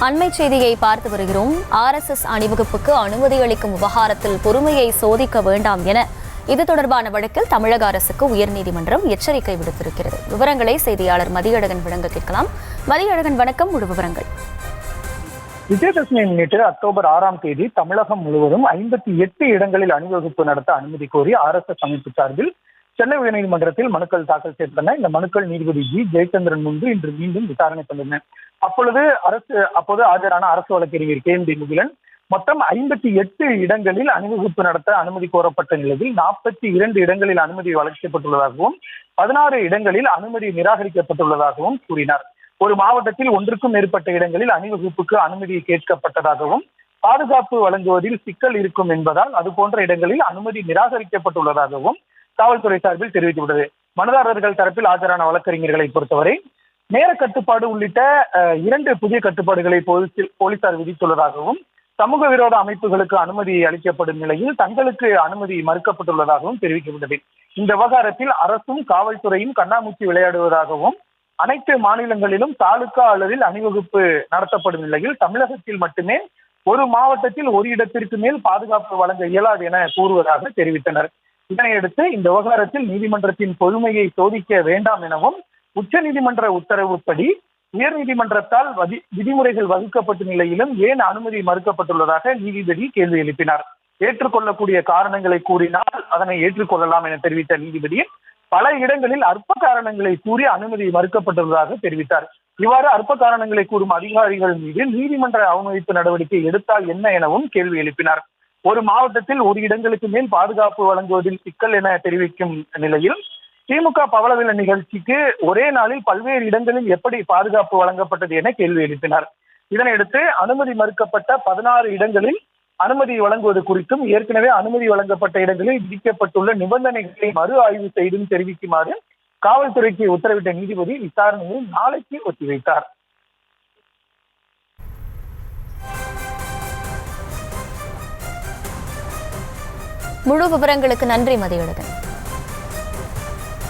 அண்மை செய்தியை பார்த்து வருகிறோம். RSS அணிவகுப்புக்கு அனுமதி அளிக்கும் விவகாரத்தில் பொறுமையை சோதிக்க வேண்டாம் என இது தொடர்பான வழக்கில் தமிழக அரசுக்கு உயர்நீதிமன்றம் எச்சரிக்கை விடுத்திருக்கிறது. விவரங்களை செய்தியாளர் மதியழகன் வழங்க கேட்கலாம். மதியழகன், வணக்கம். முழு விவரங்கள். விஜயதசமியை முன்னிட்டு அக்டோபர் 6ஆம் தேதி தமிழகம் முழுவதும் 58 இடங்களில் அணிவகுப்பு நடத்த அனுமதி கோரி RSS அமைப்பு சார்பில் சென்னை உயர்நீதிமன்றத்தில் மனுக்கள் தாக்கல் செய்யப்பட்டன. இந்த மனுக்கள் நீதிபதி ஜி ஜெயச்சந்திரன் முன்பு இன்று மீண்டும் விசாரணை பண்ணன. அப்போது ஆஜரான அரசு வழக்கறிஞர் KMD முகிலன் மொத்தம் 58 இடங்களில் அணிவகுப்பு நடத்த அனுமதி கோரப்பட்ட நிலையில் 42 இடங்களில் அனுமதி வழங்கப்பட்டுள்ளதாகவும் 16 இடங்களில் அனுமதி நிராகரிக்கப்பட்டுள்ளதாகவும் கூறினார். ஒரு மாவட்டத்தில் ஒன்றுக்கும் மேற்பட்ட இடங்களில் அணிவகுப்புக்கு அனுமதி கேட்கப்பட்டதாகவும் பாதுகாப்பு வழங்குவதில் சிக்கல் இருக்கும் என்பதால் அது போன்ற இடங்களில் அனுமதி நிராகரிக்கப்பட்டுள்ளதாகவும் காவல்துறை சார்பில் தெரிவிக்கப்பட்டது. மனுதாரர்கள் தரப்பில் ஆஜரான வழக்கறிஞர்களை பொறுத்தவரை நேர கட்டுப்பாடு உள்ளிட்ட 2 புதிய கட்டுப்பாடுகளை போலீசார் விதித்துள்ளதாகவும் சமூக விரோத அமைப்புகளுக்கு அனுமதி அளிக்கப்படும் நிலையில் தங்களுக்கு அனுமதி மறுக்கப்பட்டுள்ளதாகவும் தெரிவிக்கப்பட்டது. இந்த விவகாரத்தில் அரசும் காவல்துறையும் கண்ணாமூச்சி விளையாடுவதாகவும் அனைத்து மாநிலங்களிலும் தாலுகா அளவில் அணிவகுப்பு நடத்தப்படும் நிலையில் தமிழகத்தில் மட்டுமே ஒரு மாவட்டத்தில் ஒரு இடத்திற்கு மேல் பாதுகாப்பு வழங்க இயலாது என கூறுவதாக தெரிவித்தனர். இதனையடுத்து இந்த விவகாரத்தில் நீதிமன்றத்தின் பொறுமையை சோதிக்க வேண்டாம் எனவும் உச்ச நீதிமன்ற உத்தரவுப்படி உயர்நீதிமன்றத்தால் விதிமுறைகள் வகுக்கப்பட்ட நிலையிலும் ஏன் அனுமதி மறுக்கப்பட்டுள்ளதாக நீதிபதி கேள்வி எழுப்பினார். ஏற்றுக்கொள்ளக்கூடிய காரணங்களை கூறினால் அதனை ஏற்றுக்கொள்ளலாம் என தெரிவித்த நீதிபதி பல இடங்களில் அற்ப காரணங்களை கூறி அனுமதி மறுக்கப்பட்டுள்ளதாக தெரிவித்தார். இவ்வாறு அற்ப காரணங்களை கூறும் அதிகாரிகள் மீது நீதிமன்ற அவமதிப்பு நடவடிக்கை எடுத்தால் என்ன எனவும் கேள்வி எழுப்பினார். ஒரு மாவட்டத்தில் ஒரு இடங்களுக்கு மேல் பாதுகாப்பு வழங்குவதில் சிக்கல் என தெரிவிக்கும் நிலையில் திமுக பவளவிழா நிகழ்ச்சிக்கு ஒரே நாளில் பல்வேறு இடங்களில் எப்படி பாதுகாப்பு வழங்கப்பட்டது என கேள்வி எழுப்பினார். இதனையடுத்து அனுமதி மறுக்கப்பட்ட 16 இடங்களில் அனுமதி வழங்குவது குறித்தும் ஏற்கனவே அனுமதி வழங்கப்பட்ட இடங்களில் விதிக்கப்பட்டுள்ள நிபந்தனைகளை மறு ஆய்வு செய்தும் தெரிவிக்குமாறு காவல்துறைக்கு உத்தரவிட்ட நீதிபதி விசாரணையை நாளைக்கு ஒத்திவைத்தார். முழு விவரங்களுக்கு நன்றி மதியழகன்.